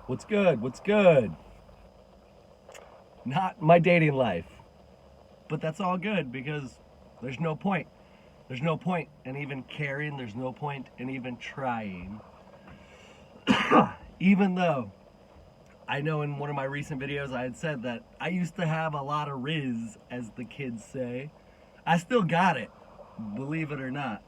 What's good? What's good? Not my dating life. But that's all good because there's no point. There's no point in even caring. There's no point in even trying. Even though I know in one of my recent videos I had said that I used to have a lot of riz, as the kids say. I still got it, believe it or not.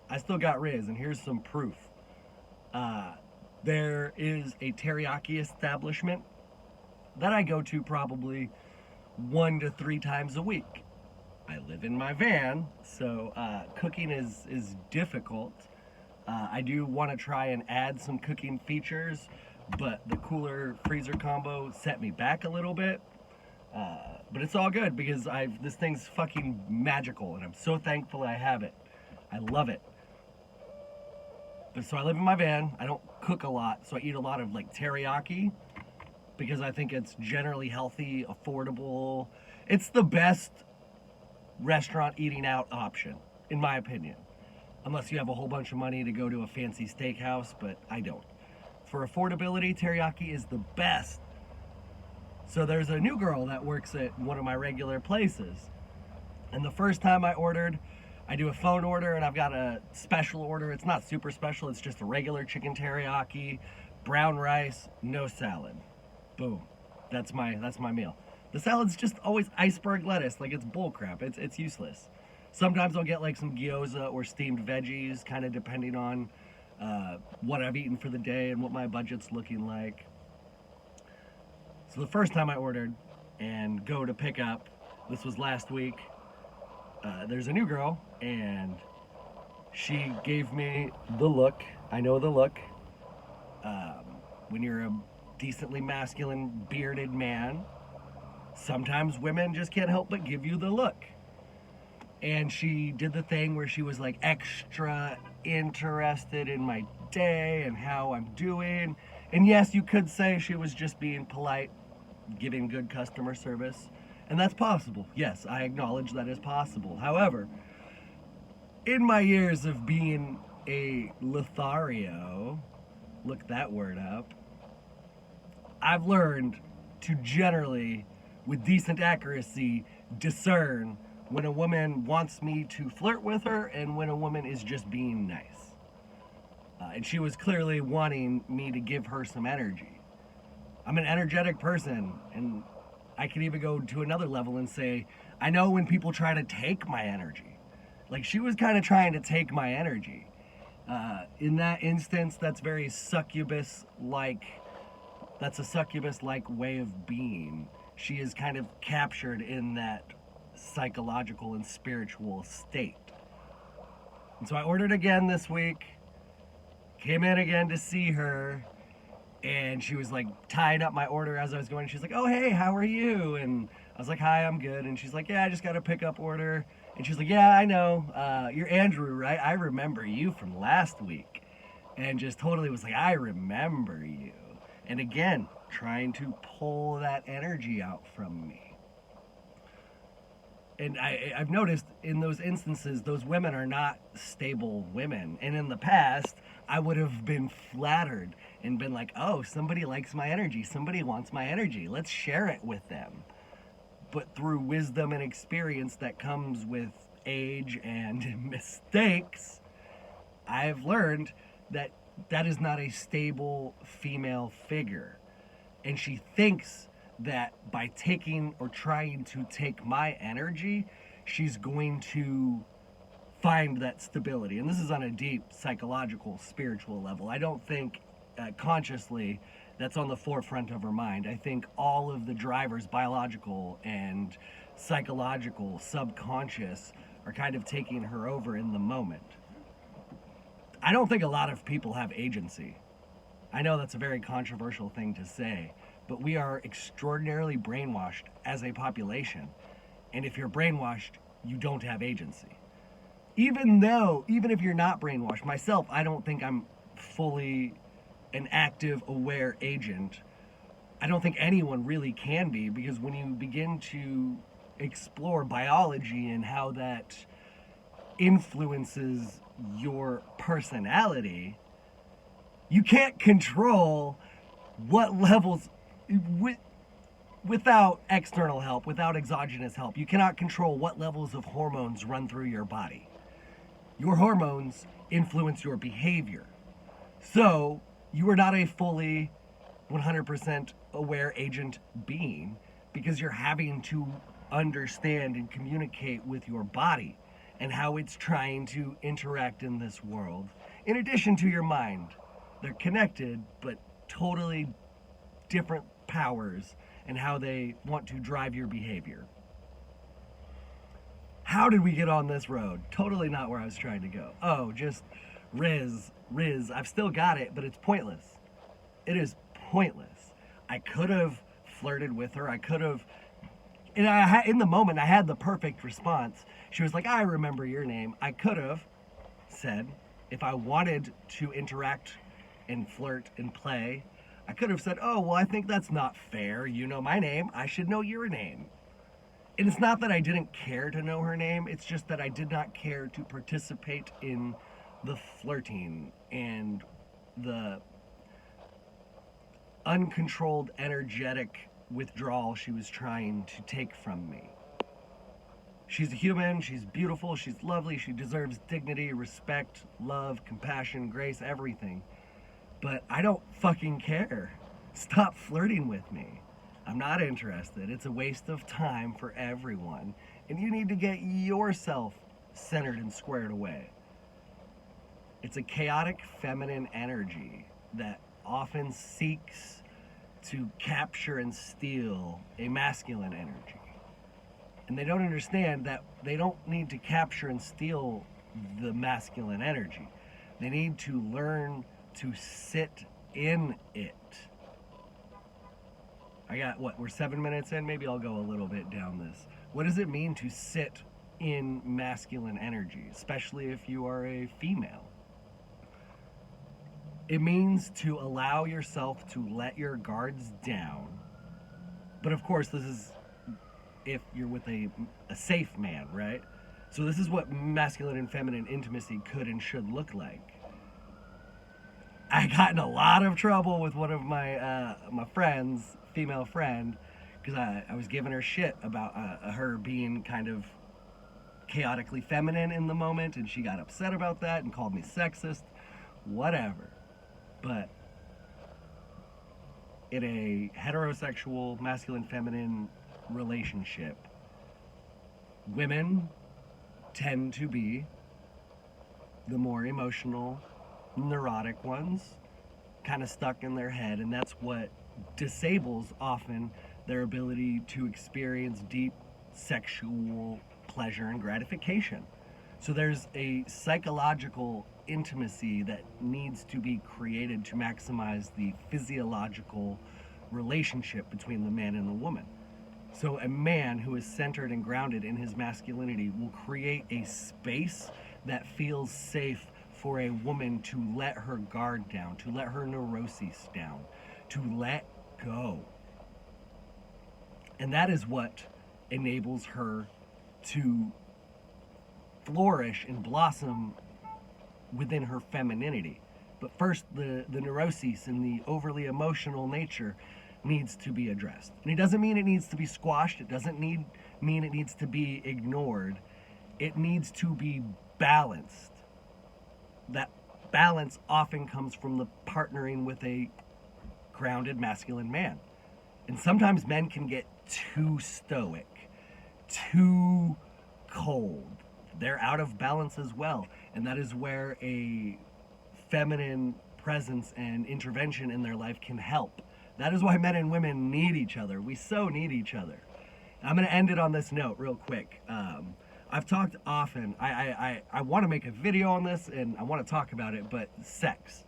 I still got riz, and here's some proof. Uh, there is a teriyaki establishment that I go to probably 1 to 3 times a week. I live in my van, so cooking is difficult. I do want to try and add some cooking features, but the cooler freezer combo set me back a little bit. But it's all good because this thing's fucking magical, and I'm so thankful I have it. I love it. But so I live in my van. I don't cook a lot, so I eat a lot of like teriyaki because I think it's generally healthy, affordable. It's the best restaurant eating out option, in my opinion. Unless you have a whole bunch of money to go to a fancy steakhouse, but I don't. For affordability, teriyaki is the best. So there's a new girl that works at one of my regular places. And the first time I ordered, I do a phone order and I've got a special order. It's not super special, it's just a regular chicken teriyaki, brown rice, no salad. Boom. That's my meal. The salad's just always iceberg lettuce, like it's bullcrap. It's useless. Sometimes I'll get like some gyoza or steamed veggies, kind of depending on what I've eaten for the day and what my budget's looking like. So the first time I ordered and go to pick up, this was last week. There's a new girl and she gave me the look. I know the look. When you're a decently masculine bearded man, sometimes women just can't help but give you the look. And she did the thing where she was like extra interested in my day and how I'm doing. And yes, you could say she was just being polite, giving good customer service. And that's possible. Yes, I acknowledge that is possible. However, in my years of being a Lothario, look that word up, I've learned to generally, with decent accuracy, discern when a woman wants me to flirt with her and when a woman is just being nice. And she was clearly wanting me to give her some energy. I'm an energetic person, and I could even go to another level and say, I know when people try to take my energy. Like, she was kind of trying to take my energy. In that instance, that's very succubus-like. That's a succubus-like way of being. She is kind of captured in that psychological and spiritual state. And so I ordered again this week, came in again to see her, and she was like tying up my order as I was going. She's like, oh, hey, how are you? And I was like, hi, I'm good. And she's like, yeah, I just got a pickup order. And she's like, yeah, I know. You're Andrew, right? I remember you from last week. And just totally was like, I remember you. And again, trying to pull that energy out from me. And I've noticed in those instances, those women are not stable women. And in the past, I would have been flattered and been like, oh, somebody likes my energy. Somebody wants my energy. Let's share it with them. But through wisdom and experience that comes with age and mistakes, I've learned that that is not a stable female figure. And she thinks that by taking or trying to take my energy, she's going to find that stability. And this is on a deep psychological, spiritual level. I don't think consciously that's on the forefront of her mind. I think all of the drivers, biological and psychological, subconscious, are kind of taking her over in the moment. I don't think a lot of people have agency. I know that's a very controversial thing to say, but we are extraordinarily brainwashed as a population. And if you're brainwashed, you don't have agency. Even if you're not brainwashed, myself, I don't think I'm fully an active, aware agent. I don't think anyone really can be, because when you begin to explore biology and how that influences your personality, you can't control what levels, with, without external help, without exogenous help, you cannot control what levels of hormones run through your body. Your hormones influence your behavior. So you are not a fully 100% aware agent being because you're having to understand and communicate with your body and how it's trying to interact in this world. In addition to your mind, they're connected, but totally different powers and how they want to drive your behavior. How did we get on this road? Totally not where I was trying to go. Oh, just Riz. I've still got it, but it's pointless. It is pointless. I could have flirted with her. I could have, and in the moment, I had the perfect response. She was like, I remember your name. I could have said, if I wanted to interact and flirt and play, I could have said, oh, well, I think that's not fair. You know my name. I should know your name. And it's not that I didn't care to know her name. It's just that I did not care to participate in the flirting and the uncontrolled, energetic withdrawal she was trying to take from me. She's a human, she's beautiful, she's lovely, she deserves dignity, respect, love, compassion, grace, everything. But I don't fucking care. Stop flirting with me. I'm not interested. It's a waste of time for everyone. And you need to get yourself centered and squared away. It's a chaotic feminine energy that often seeks to capture and steal a masculine energy. And they don't understand that they don't need to capture and steal the masculine energy. They need to learn to sit in it. I got, we're 7 minutes in? Maybe I'll go a little bit down this. What does it mean to sit in masculine energy, especially if you are a female? It means to allow yourself to let your guards down. But of course, this is if you're with a safe man, right? So this is what masculine and feminine intimacy could and should look like. I got in a lot of trouble with one of my my friends, female friend, because I was giving her shit about her being kind of chaotically feminine in the moment, and she got upset about that and called me sexist, whatever. But in a heterosexual masculine-feminine relationship, women tend to be the more emotional, neurotic ones, kind of stuck in their head, and that's what disables often their ability to experience deep sexual pleasure and gratification. So there's a psychological intimacy that needs to be created to maximize the physiological relationship between the man and the woman. So a man who is centered and grounded in his masculinity will create a space that feels safe for a woman to let her guard down, to let her neuroses down, to let go. And that is what enables her to flourish and blossom within her femininity. But first, the neuroses and the overly emotional nature needs to be addressed. And it doesn't mean it needs to be squashed. It doesn't mean it needs to be ignored. It needs to be balanced. That balance often comes from the partnering with a grounded masculine man. And sometimes men can get too stoic, too cold. They're out of balance as well. And that is where a feminine presence and intervention in their life can help. That is why men and women need each other. We so need each other. I'm going to end it on this note real quick. I've talked often, I want to make a video on this and I want to talk about it, but sex.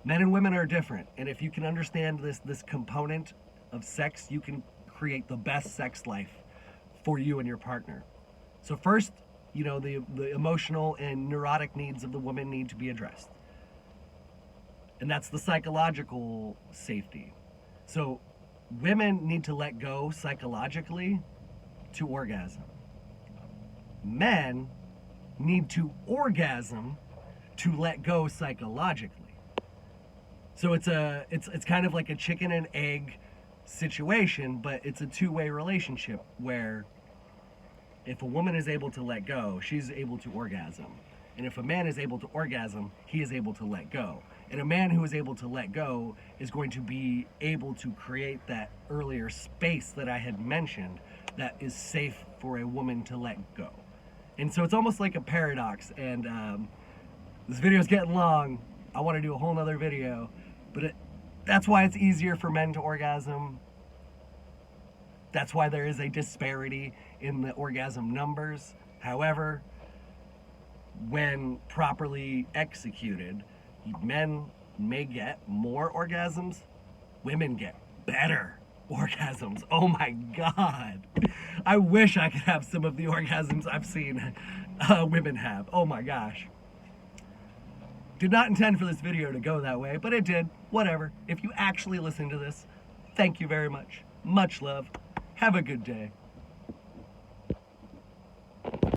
Men and women are different. And if you can understand this component of sex, you can create the best sex life for you and your partner. So first, the emotional and neurotic needs of the woman need to be addressed. And that's the psychological safety. So women need to let go psychologically to orgasm. Men need to orgasm to let go psychologically. So it's kind of like a chicken and egg situation, but it's a two-way relationship where if a woman is able to let go, she's able to orgasm. And if a man is able to orgasm, he is able to let go. And a man who is able to let go is going to be able to create that earlier space that I had mentioned that is safe for a woman to let go. And so it's almost like a paradox. And this video is getting long. I want to do a whole nother video. But that's why it's easier for men to orgasm. That's why there is a disparity in the orgasm numbers. However, when properly executed, men may get more orgasms, women get better orgasms. Oh my God. I wish I could have some of the orgasms I've seen women have. Oh my gosh. Did not intend for this video to go that way, but it did. Whatever. If you actually listen to this, thank you very much. Much love. Have a good day.